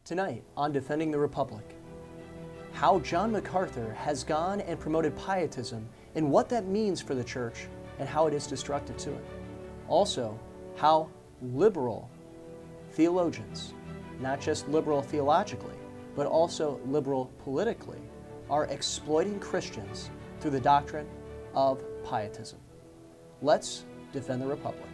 Tonight on Defending the Republic, how John MacArthur has gone and promoted pietism and what that means for the church and how it is destructive to it. Also, how liberal theologians, not just liberal theologically, but also liberal politically, are exploiting Christians through the doctrine of pietism. Let's defend the Republic.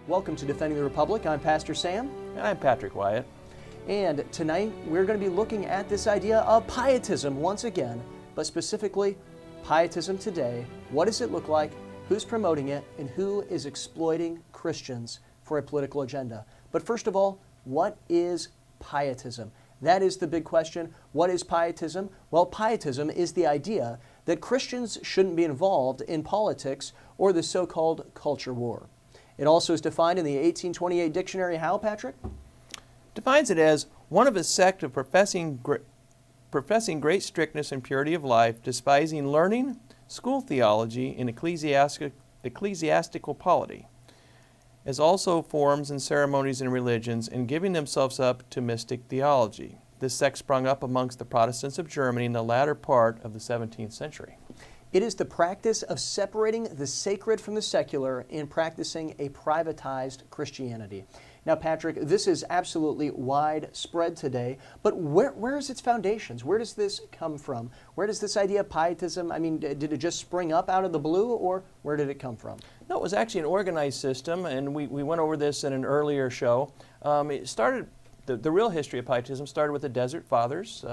Welcome to Defending the Republic. I'm Pastor Sam. And I'm Patrick Wyatt. And tonight we're going to be looking at this idea of pietism once again, but specifically pietism today. What does it look like? Who's promoting it? And who is exploiting Christians for a political agenda? But first of all, what is pietism? That is the big question. What is pietism? Well, pietism is the idea that Christians shouldn't be involved in politics or the so-called culture war. It also is defined in the 1828 dictionary. How, Patrick? Defines it as one of a sect of professing great strictness and purity of life, despising learning, school theology, and ecclesiastical polity, as also forms and ceremonies and religions, and giving themselves up to mystic theology. This sect sprung up amongst the Protestants of Germany in the latter part of the 17th century. It is the practice of separating the sacred from the secular and practicing a privatized Christianity. Now, Patrick, this is absolutely widespread today, but where is its foundations? Where does this come from? Where does this idea of pietism, did it just spring up out of the blue, or where did it come from? No, it was actually an organized system, and we went over this in an earlier show. It started. The real history of pietism started with the Desert Fathers.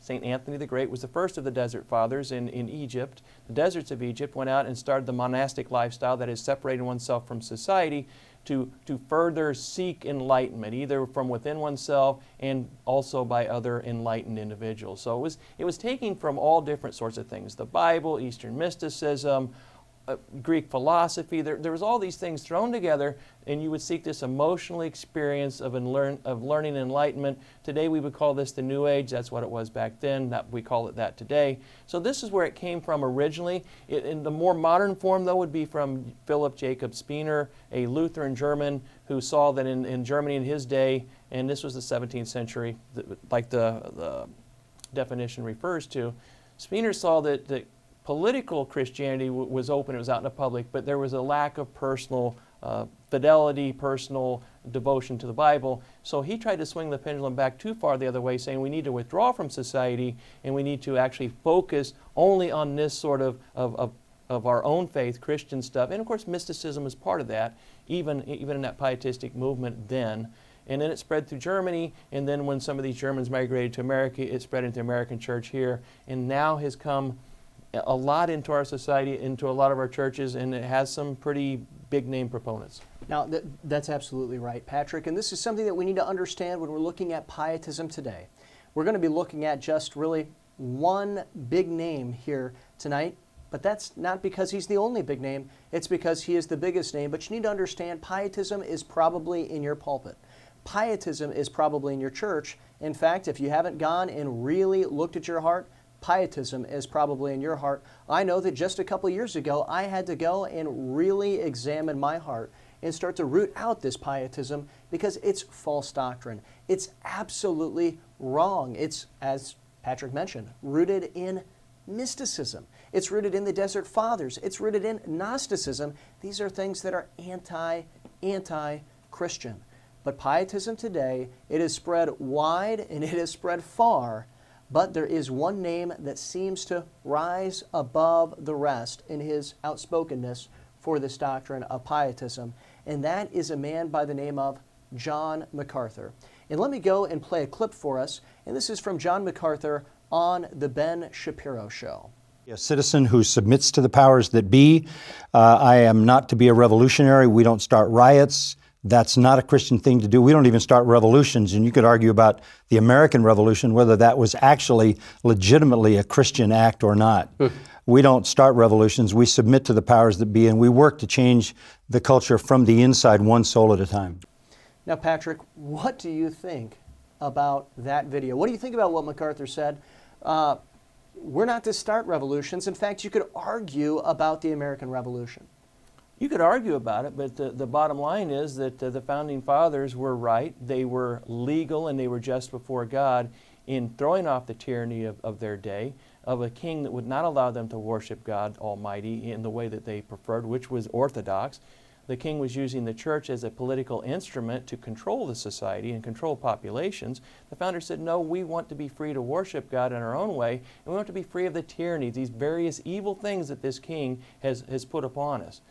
St. Anthony the Great was the first of the Desert Fathers in Egypt. The deserts of Egypt went out and started the monastic lifestyle, that is separating oneself from society to further seek enlightenment, either from within oneself and also by other enlightened individuals. So it was taking from all different sorts of things, the Bible, Eastern mysticism, Greek philosophy. There was all these things thrown together, and you would seek this emotional experience of learning enlightenment. Today we would call this the New Age. That's what it was back then. We call it that today. So this is where it came from originally. In the more modern form, though, would be from Philip Jacob Spener, a Lutheran German who saw that in Germany in his day, and this was the 17th century, like the definition refers to, Spener saw that political Christianity was open, it was out in the public, but there was a lack of personal fidelity, personal devotion to the Bible. So he tried to swing the pendulum back too far the other way, saying we need to withdraw from society and we need to actually focus only on this sort of our own faith, Christian stuff. And of course mysticism is part of that, even in that pietistic movement then. And then it spread through Germany, and then when some of these Germans migrated to America, it spread into the American church here, and now has come a lot into our society, into a lot of our churches, and it has some pretty big name proponents. Now, that's absolutely right, Patrick, and this is something that we need to understand when we're looking at pietism today. We're going to be looking at just really one big name here tonight, but that's not because he's the only big name, it's because he is the biggest name. But you need to understand pietism is probably in your pulpit. Pietism is probably in your church. In fact, if you haven't gone and really looked at your heart, pietism is probably in your heart. I know that just a couple years ago, I had to go and really examine my heart and start to root out this pietism because it's false doctrine. It's absolutely wrong. It's, as Patrick mentioned, rooted in mysticism. It's rooted in the Desert Fathers. It's rooted in Gnosticism. These are things that are anti-Christian. But pietism today, it is spread wide and it is spread far. But there is one name that seems to rise above the rest in his outspokenness for this doctrine of pietism, and that is a man by the name of John MacArthur. And let me go and play a clip for us, and this is from John MacArthur on the Ben Shapiro Show. A citizen who submits to the powers that be. I am not to be a revolutionary. We don't start riots. That's not a Christian thing to do. We don't even start revolutions, and you could argue about the American Revolution, whether that was actually legitimately a Christian act or not. We don't start revolutions. We submit to the powers that be, and we work to change the culture from the inside, one soul at a time. Now, Patrick, what do you think about that video? What do you think about what MacArthur said? We're not to start revolutions. In fact, you could argue about the American Revolution. You could argue about it, but the bottom line is that the Founding Fathers were right. They were legal and they were just before God in throwing off the tyranny of their day, of a king that would not allow them to worship God Almighty in the way that they preferred, which was orthodox. The king was using the church as a political instrument to control the society and control populations. The founders said, no, we want to be free to worship God in our own way, and we want to be free of the tyranny, these various evil things that this king has put upon us.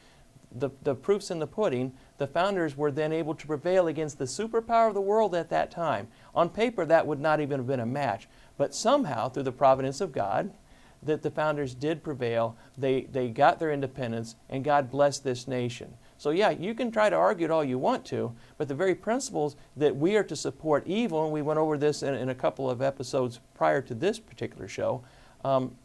The proof's in the pudding. The founders were then able to prevail against the superpower of the world at that time. On paper, that would not even have been a match. But somehow, through the providence of God, that the founders did prevail. They got their independence, and God blessed this nation. So yeah, you can try to argue it all you want to, but the very principles that we are to support evil, and we went over this in a couple of episodes prior to this particular show,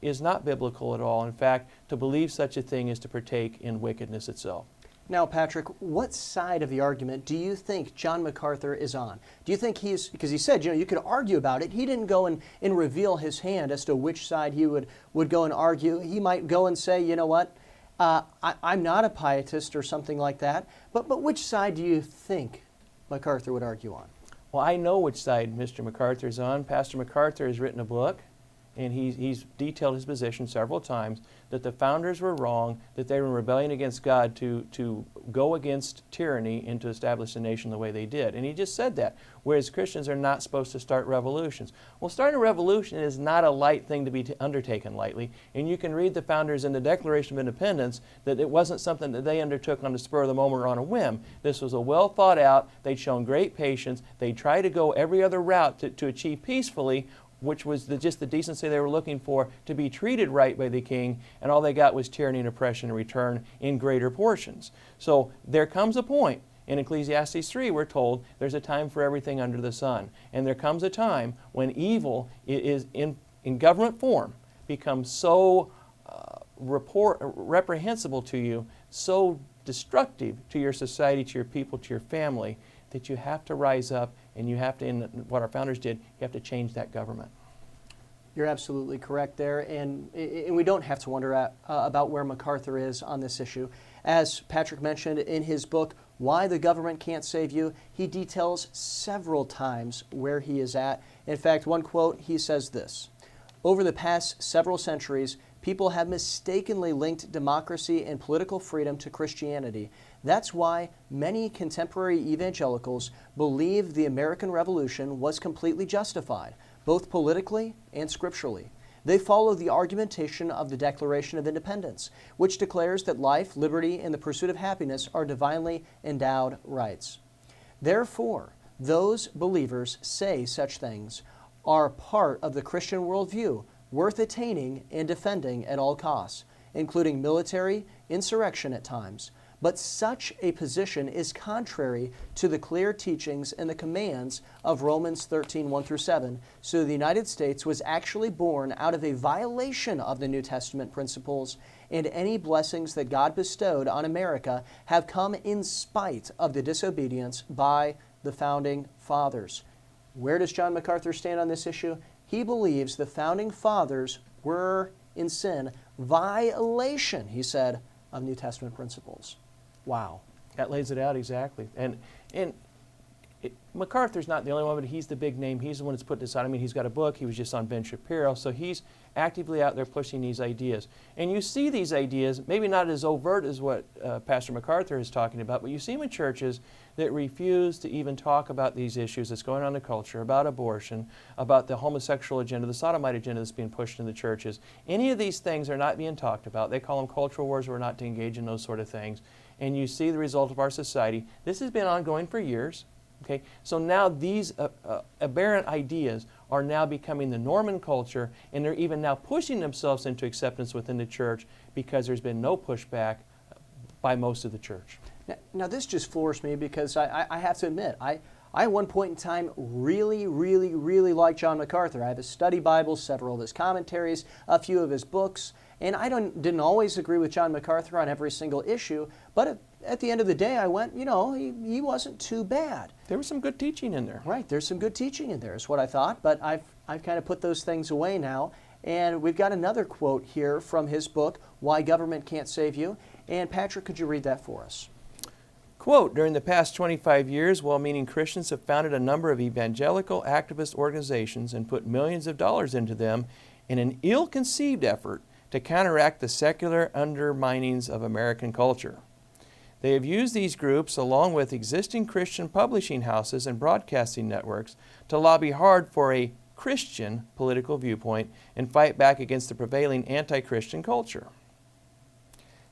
is not biblical at all. In fact, to believe such a thing is to partake in wickedness itself. Now, Patrick, what side of the argument do you think John MacArthur is on? Do you think because he said, you could argue about it. He didn't go and reveal his hand as to which side he would go and argue. He might go and say, you know what, I'm not a pietist or something like that. But which side do you think MacArthur would argue on? Well, I know which side Mr. MacArthur is on. Pastor MacArthur has written a book, and he's detailed his position several times, that the founders were wrong, that they were in rebellion against God to go against tyranny and to establish the nation the way they did. And he just said that, whereas Christians are not supposed to start revolutions. Well, starting a revolution is not a light thing to be undertaken lightly, and you can read the founders in the Declaration of Independence that it wasn't something that they undertook on the spur of the moment or on a whim. This was a well thought out, they'd shown great patience, they tried to go every other route to achieve peacefully, which was just the decency they were looking for, to be treated right by the king, and all they got was tyranny and oppression in return in greater portions. So there comes a point, in Ecclesiastes 3 we're told there's a time for everything under the sun, and there comes a time when evil is in government form becomes so reprehensible to you, so destructive to your society, to your people, to your family, that you have to rise up, and you have to, in what our founders did, you have to change that government. You're absolutely correct there, and we don't have to wonder about where MacArthur is on this issue. As Patrick mentioned in his book, Why the Government Can't Save You, he details several times where he is at. In fact, one quote, he says this: "Over the past several centuries, people have mistakenly linked democracy and political freedom to Christianity. That's why many contemporary evangelicals believe the American Revolution was completely justified, both politically and scripturally. They follow the argumentation of the Declaration of Independence, which declares that life, liberty, and the pursuit of happiness are divinely endowed rights. Therefore, those believers say such things are part of the Christian worldview, worth attaining and defending at all costs, including military insurrection at times. But such a position is contrary to the clear teachings and the commands of Romans 13:1-7, so the United States was actually born out of a violation of the New Testament principles, and any blessings that God bestowed on America have come in spite of the disobedience by the Founding Fathers." Where does John MacArthur stand on this issue? He believes the Founding Fathers were in sin, violation, he said, of New Testament principles. Wow. That lays it out exactly. And MacArthur's not the only one, but he's the big name. He's the one that's put this out. I mean, he's got a book. He was just on Ben Shapiro. So he's actively out there pushing these ideas. And you see these ideas, maybe not as overt as what Pastor MacArthur is talking about, but you see them in churches that refuse to even talk about these issues that's going on in the culture, about abortion, about the homosexual agenda, the sodomite agenda that's being pushed in the churches. Any of these things are not being talked about. They call them cultural wars. We're not to engage in those sort of things. And you see the result of our society. This has been ongoing for years. Okay, so now these aberrant ideas are now becoming the norm in culture, and they're even now pushing themselves into acceptance within the church because there's been no pushback by most of the church. Now this just floors me because I have to admit, I at one point in time really liked John MacArthur. I have his study Bible, several of his commentaries, a few of his books, and I didn't always agree with John MacArthur on every single issue, but at the end of the day, I went, he wasn't too bad. There was some good teaching in there. Right, there's some good teaching in there is what I thought, but I've kind of put those things away now. And we've got another quote here from his book, Why Government Can't Save You. And Patrick, could you read that for us? Quote, during the past 25 years, well-meaning Christians have founded a number of evangelical activist organizations and put millions of dollars into them in an ill-conceived effort to counteract the secular underminings of American culture. They have used these groups, along with existing Christian publishing houses and broadcasting networks, to lobby hard for a Christian political viewpoint and fight back against the prevailing anti-Christian culture.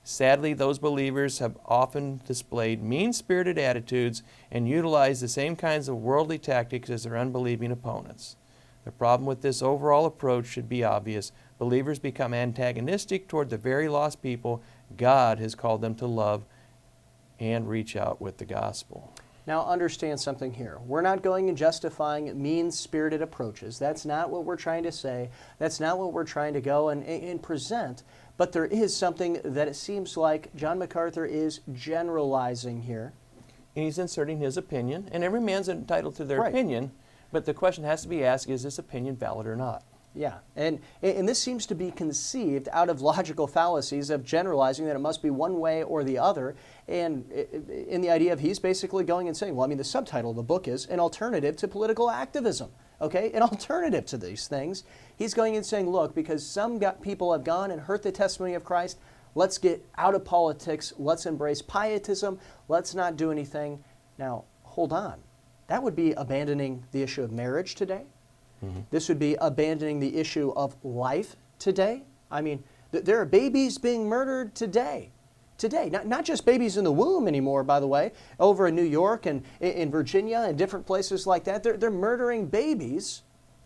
Sadly, those believers have often displayed mean-spirited attitudes and utilized the same kinds of worldly tactics as their unbelieving opponents. The problem with this overall approach should be obvious. Believers become antagonistic toward the very lost people God has called them to love and reach out with the gospel. Now understand something here. We're not going and justifying mean-spirited approaches. That's not what we're trying to say. That's not what we're trying to go and present. But there is something that it seems like John MacArthur is generalizing here. And he's inserting his opinion, and every man's entitled to their Right. opinion, but the question has to be asked, is this opinion valid or not? Yeah, and this seems to be conceived out of logical fallacies of generalizing that it must be one way or the other, and in the idea of he's basically going and saying, well, I mean, the subtitle of the book is An Alternative to Political Activism, okay? An alternative to these things. He's going and saying, look, because some people have gone and hurt the testimony of Christ, let's get out of politics, let's embrace pietism, let's not do anything. Now, hold on. That would be abandoning the issue of marriage today. Mm-hmm. This would be abandoning the issue of life today. I mean, there are babies being murdered today. Today, not just babies in the womb anymore, by the way, over in New York and in Virginia and different places like that. They're murdering babies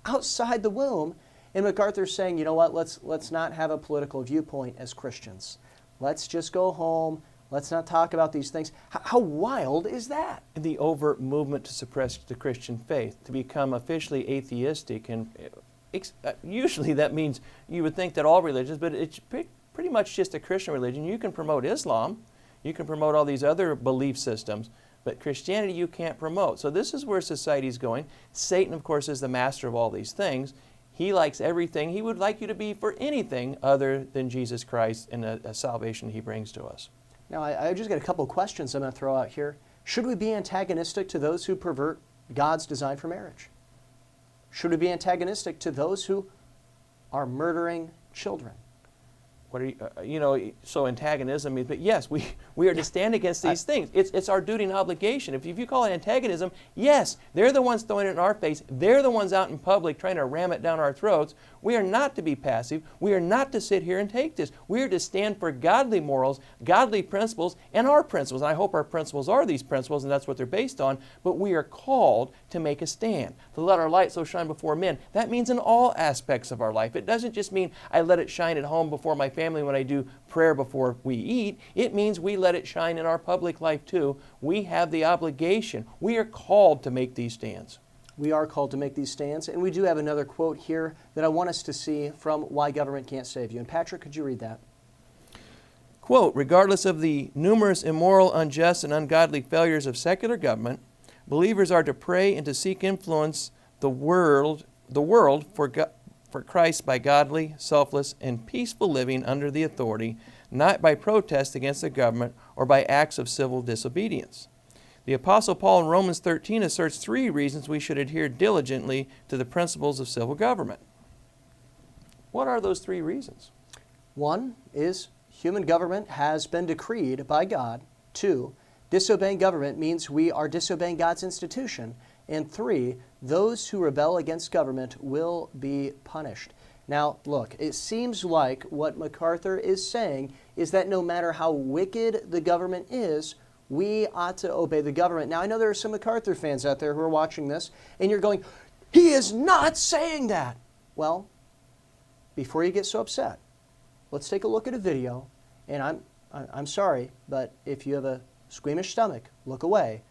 outside the womb. And MacArthur's saying, you know what, let's not have a political viewpoint as Christians. Let's just go home. Let's not talk about these things. How wild is that? The overt movement to suppress the Christian faith, to become officially atheistic, and usually that means you would think that all religions, but it's pretty much just a Christian religion. You can promote Islam, you can promote all these other belief systems, but Christianity you can't promote. So this is where society's going. Satan, of course, is the master of all these things. He likes everything. He would like you to be for anything other than Jesus Christ and a salvation He brings to us. Now, I just got a couple of questions I'm going to throw out here. Should we be antagonistic to those who pervert God's design for marriage? Should we be antagonistic to those who are murdering children? What are you, so antagonism means, but yes, we are to stand against these things. It's our duty and obligation. If you call it antagonism, yes, they're the ones throwing it in our face. They're the ones out in public trying to ram it down our throats. We are not to be passive. We are not to sit here and take this. We are to stand for godly morals, godly principles, and our principles. And I hope our principles are these principles, and that's what they're based on. But we are called to make a stand, to let our light so shine before men. That means in all aspects of our life. It doesn't just mean I let it shine at home before my family when I do prayer before we eat. It means we let it shine in our public life too. We have the obligation. We are called to make these stands. We are called to make these stands, and we do have another quote here that I want us to see from Why Government Can't Save You. And Patrick, could you read that? Quote, regardless of the numerous immoral, unjust, and ungodly failures of secular government, believers are to pray and to seek influence the world for Christ by godly, selfless, and peaceful living under the authority, not by protest against the government or by acts of civil disobedience. The Apostle Paul in Romans 13 asserts 3 reasons we should adhere diligently to the principles of civil government. What are those 3 reasons? 1 is human government has been decreed by God. 2, disobeying government means we are disobeying God's institution. And 3, those who rebel against government will be punished. Now, look, it seems like what MacArthur is saying is that no matter how wicked the government is, we ought to obey the government. Now, I know there are some MacArthur fans out there who are watching this, and you're going, he is not saying that. Well, before you get so upset, let's take a look at a video, and I'm sorry, but if you have a squeamish stomach, look away.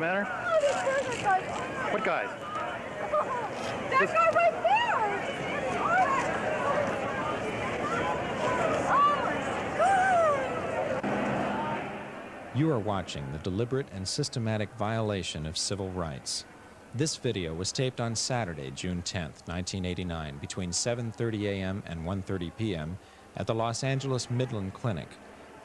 matter? Oh, this person guy. What guys? That guy right there. Oh, my God. You are watching the deliberate and systematic violation of civil rights. This video was taped on Saturday, June 10th, 1989, between 7:30 a.m. and 1:30 p.m. at the Los Angeles Midland Clinic.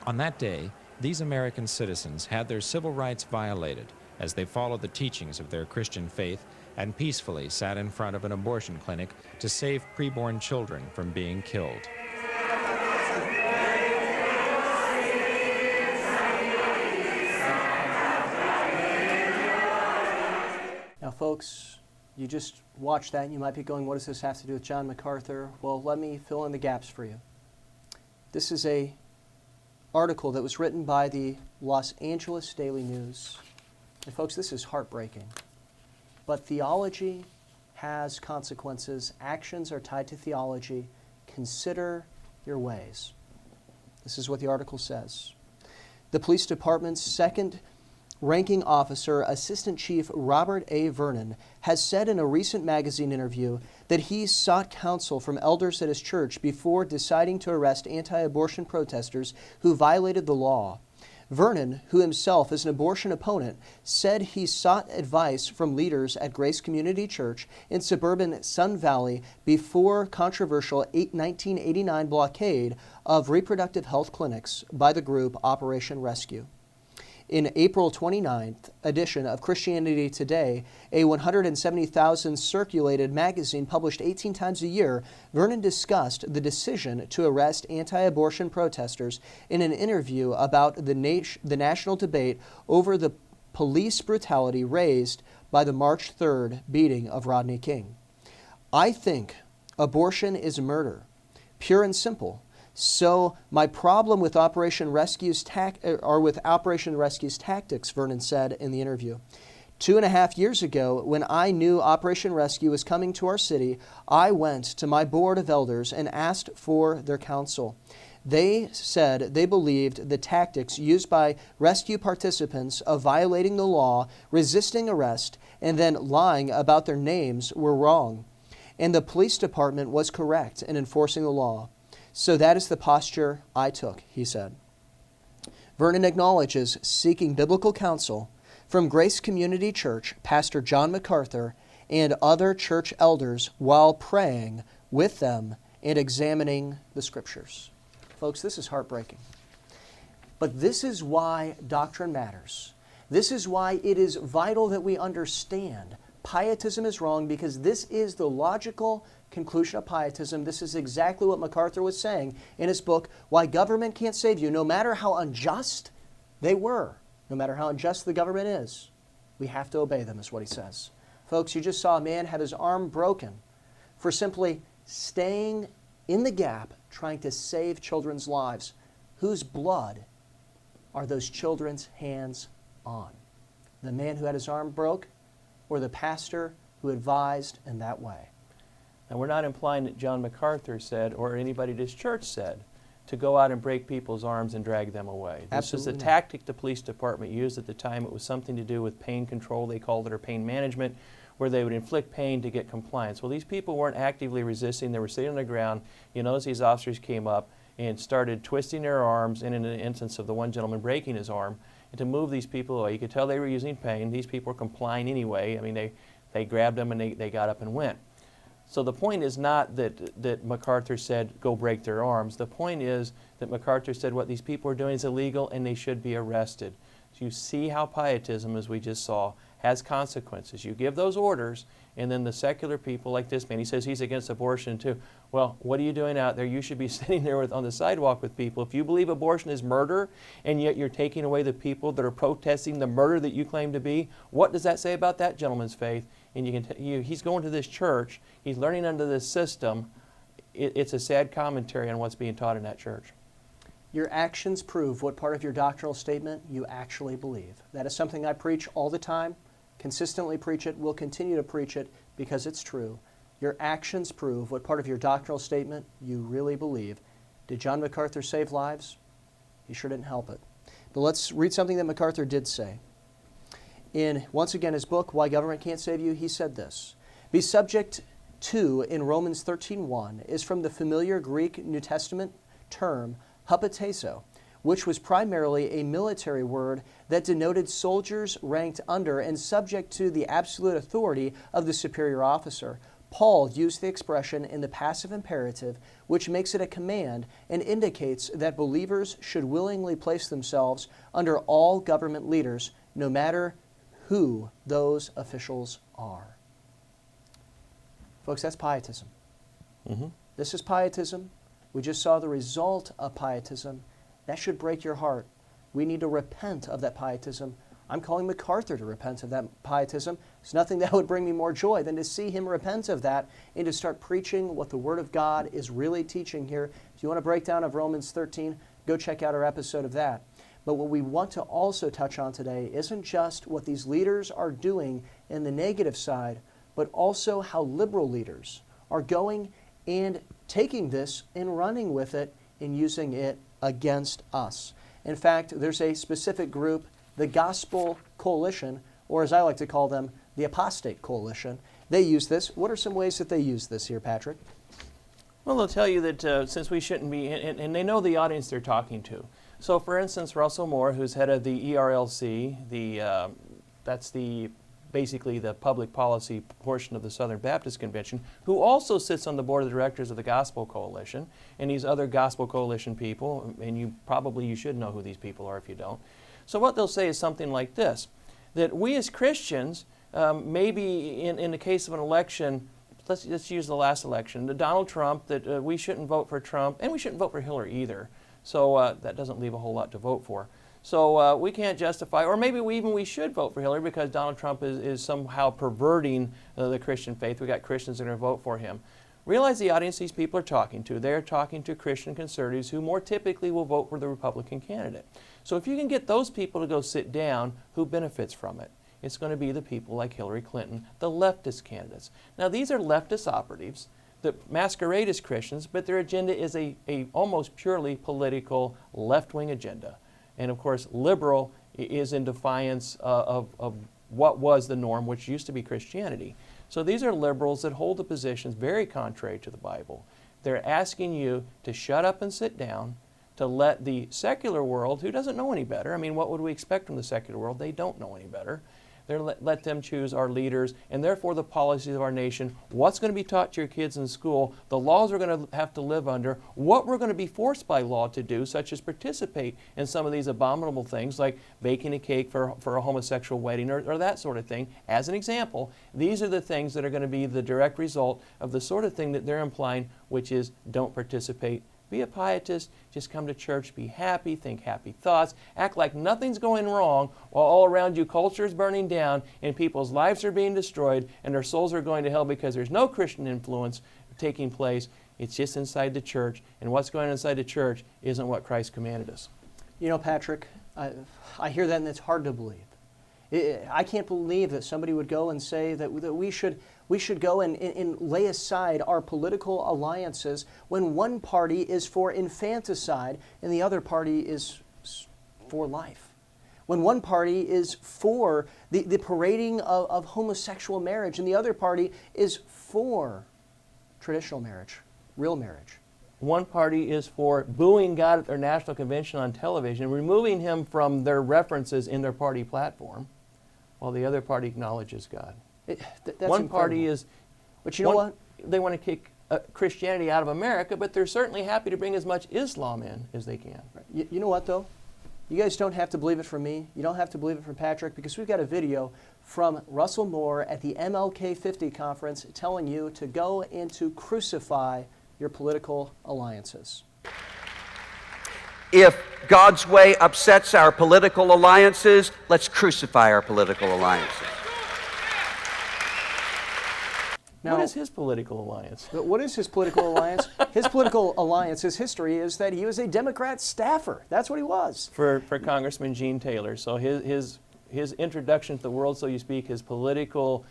On that day, these American citizens had their civil rights violated as they followed the teachings of their Christian faith and peacefully sat in front of an abortion clinic to save preborn children from being killed. Now, folks, you just watched that and you might be going, what does this have to do with John MacArthur? Well, let me fill in the gaps for you. This is an article that was written by the Los Angeles Daily News. And folks, this is heartbreaking. But theology has consequences. Actions are tied to theology. Consider your ways. This is what the article says. The police department's second ranking officer, Assistant Chief Robert A. Vernon, has said in a recent magazine interview that he sought counsel from elders at his church before deciding to arrest anti-abortion protesters who violated the law. Vernon, who himself is an abortion opponent, said he sought advice from leaders at Grace Community Church in suburban Sun Valley before controversial 1989 blockade of reproductive health clinics by the group Operation Rescue. In April 29th edition of Christianity Today, a 170,000 circulated magazine published 18 times a year, Vernon discussed the decision to arrest anti-abortion protesters in an interview about the national debate over the police brutality raised by the March 3rd beating of Rodney King. I think abortion is murder, pure and simple. So my problem with Operation Rescue's tactics, Vernon said in the interview. 2.5 years ago, when I knew Operation Rescue was coming to our city, I went to my board of elders and asked for their counsel. They said they believed the tactics used by rescue participants of violating the law, resisting arrest, and then lying about their names were wrong. And the police department was correct in enforcing the law. So that is the posture I took, he said. Vernon acknowledges seeking biblical counsel from Grace Community Church, Pastor John MacArthur, and other church elders while praying with them and examining the Scriptures. Folks, this is heartbreaking. But this is why doctrine matters. This is why it is vital that we understand Pietism is wrong, because this is the logical conclusion of Pietism. This is exactly what MacArthur was saying in his book, Why Government Can't Save You. No matter how unjust they were, no matter how unjust the government is, we have to obey them, is what he says. Folks, you just saw a man have his arm broken for simply staying in the gap, trying to save children's lives. Whose blood are those children's hands on? The man who had his arm broke, or the pastor who advised in that way? And we're not implying that John MacArthur said, or anybody at his church said, to go out and break people's arms and drag them away. This is the tactic the police department used at the time. It was something to do with pain control, they called it, or pain management, where they would inflict pain to get compliance. Well, these people weren't actively resisting. They were sitting on the ground. You notice these officers came up and started twisting their arms, and in an instance of the one gentleman breaking his arm, and to move these people away. You could tell they were using pain. These people were complying anyway. I mean, they grabbed them and they got up and went. So the point is not that MacArthur said, go break their arms. The point is that MacArthur said what these people are doing is illegal and they should be arrested. So you see how Pietism, as we just saw, has consequences. You give those orders, and then the secular people like this man, he says he's against abortion too. Well, what are you doing out there? You should be sitting there on the sidewalk with people. If you believe abortion is murder, and yet you're taking away the people that are protesting the murder that you claim to be, what does that say about that gentleman's faith? And he's going to this church, he's learning under this system. It's a sad commentary on what's being taught in that church. Your actions prove what part of your doctrinal statement you actually believe. That is something I preach all the time, consistently preach it, will continue to preach it because it's true. Your actions prove what part of your doctrinal statement you really believe. Did John MacArthur save lives? He sure didn't help it. But let's read something that MacArthur did say. in, once again, his book, Why Government Can't Save You, he said this: "Be subject to," in Romans 13:1, is from the familiar Greek New Testament term, hupotasso, which was primarily a military word that denoted soldiers ranked under and subject to the absolute authority of the superior officer. Paul used the expression in the passive imperative, which makes it a command and indicates that believers should willingly place themselves under all government leaders, no matter who those officials are. Folks, that's pietism. This is pietism. We just saw the result of pietism. That should break your heart. We need to repent of that pietism. I'm calling MacArthur to repent of that pietism. There's nothing that would bring me more joy than to see him repent of that and to start preaching what the Word of God is really teaching here. If you want a breakdown of Romans 13, go check out our episode of that. But what we want to also touch on today isn't just what these leaders are doing in the negative side, but also how liberal leaders are going and taking this and running with it and using it against us. In fact, there's a specific group, the Gospel Coalition, or as I like to call them, the Apostate Coalition. They use this. What are some ways that they use this here, Patrick? Well, they'll tell you that since we shouldn't be, and they know the audience they're talking to. So, for instance, Russell Moore, who's head of the ERLC, that's basically the public policy portion of the Southern Baptist Convention, who also sits on the board of directors of the Gospel Coalition, and these other Gospel Coalition people, and you should know who these people are if you don't. So what they'll say is something like this, that we as Christians, maybe in the case of an election, let's use the last election, Donald Trump, that we shouldn't vote for Trump, and we shouldn't vote for Hillary either. So that doesn't leave a whole lot to vote for. So we can't justify, or maybe we should vote for Hillary because Donald Trump is somehow perverting the Christian faith. We got Christians that are going to vote for him. Realize the audience these people are talking to. They're talking to Christian conservatives who more typically will vote for the Republican candidate. So if you can get those people to go sit down, who benefits from it? It's going to be the people like Hillary Clinton, the leftist candidates. Now these are leftist operatives that masquerade as Christians, but their agenda is a almost purely political left-wing agenda. And of course, liberal is in defiance of what was the norm, which used to be Christianity. So these are liberals that hold the positions very contrary to the Bible. They're asking you to shut up and sit down, to let the secular world, who doesn't know any better, I mean, what would we expect from the secular world? They don't know any better. Let them choose our leaders, and therefore the policies of our nation, what's going to be taught to your kids in school, the laws we're going to have to live under, what we're going to be forced by law to do, such as participate in some of these abominable things like baking a cake for a homosexual wedding or that sort of thing. As an example, these are the things that are going to be the direct result of the sort of thing that they're implying, which is don't participate. Be a pietist, just come to church, be happy, think happy thoughts, act like nothing's going wrong while all around you culture is burning down and people's lives are being destroyed and their souls are going to hell because there's no Christian influence taking place. It's just inside the church, and what's going on inside the church isn't what Christ commanded us. You know, Patrick, I hear that and it's hard to believe. I can't believe that somebody would go and say that we should go and lay aside our political alliances when one party is for infanticide and the other party is for life. When one party is for the parading of homosexual marriage and the other party is for traditional marriage, real marriage. One party is for booing God at their national convention on television, removing him from their references in their party platform, while the other party acknowledges God. That's one incredible. party is, but you know what? They want to kick Christianity out of America, but they're certainly happy to bring as much Islam in as they can. You know what, though? You guys don't have to believe it from me. You don't have to believe it from Patrick, because we've got a video from Russell Moore at the MLK 50 conference telling you to go and to crucify your political alliances. If God's way upsets our political alliances, let's crucify our political alliances. Now, what is his political alliance? What is his political alliance? His political alliance, his history is that he was a Democrat staffer. That's what he was. For Congressman Gene Taylor. So his introduction to the world, so you speak, his political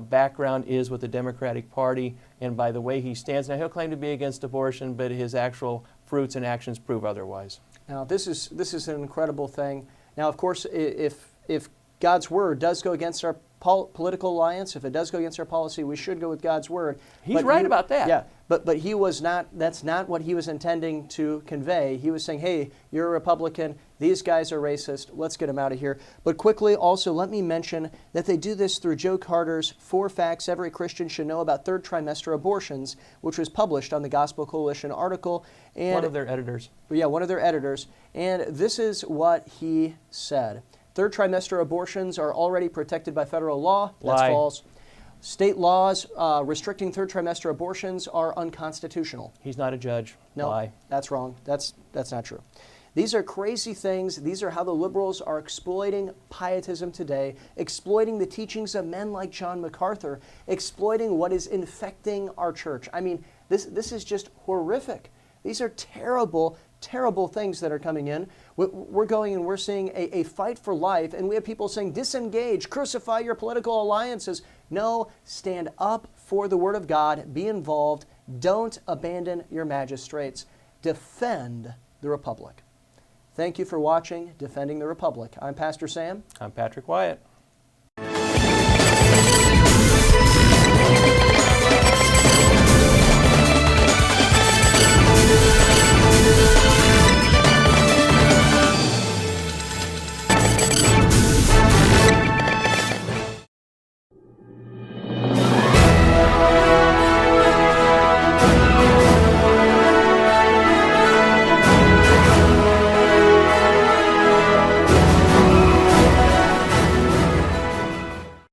background is with the Democratic Party, and by the way he stands. Now, he'll claim to be against abortion, but his actual fruits and actions prove otherwise. Now, this is an incredible thing. Now, of course, if God's word does go against our political alliance, if it does go against our policy, we should go with God's word. He's right about that. Yeah, but he was not, that's not what he was intending to convey. He was saying, hey, you're a Republican, these guys are racist, let's get them out of here. But quickly, also, let me mention that they do this through Joe Carter's 4 Facts Every Christian Should Know About Third Trimester Abortions, which was published on the Gospel Coalition article. And One of their editors. yeah, one of their editors. And this is what he said. Third trimester abortions are already protected by federal law. That's Lie. false. State laws restricting third trimester abortions are unconstitutional. He's not a judge. No, Lie. that's wrong. That's not true. These are crazy things. These are how the liberals are exploiting pietism today, exploiting the teachings of men like John MacArthur, exploiting what is infecting our church. I mean, this is just horrific. These are terrible, terrible things that are coming in. We're going and we're seeing a fight for life, and we have people saying, disengage, crucify your political alliances. No, stand up for the Word of God, be involved, don't abandon your magistrates. Defend the Republic. Thank you for watching Defending the Republic. I'm Pastor Sam. I'm Patrick Wyatt.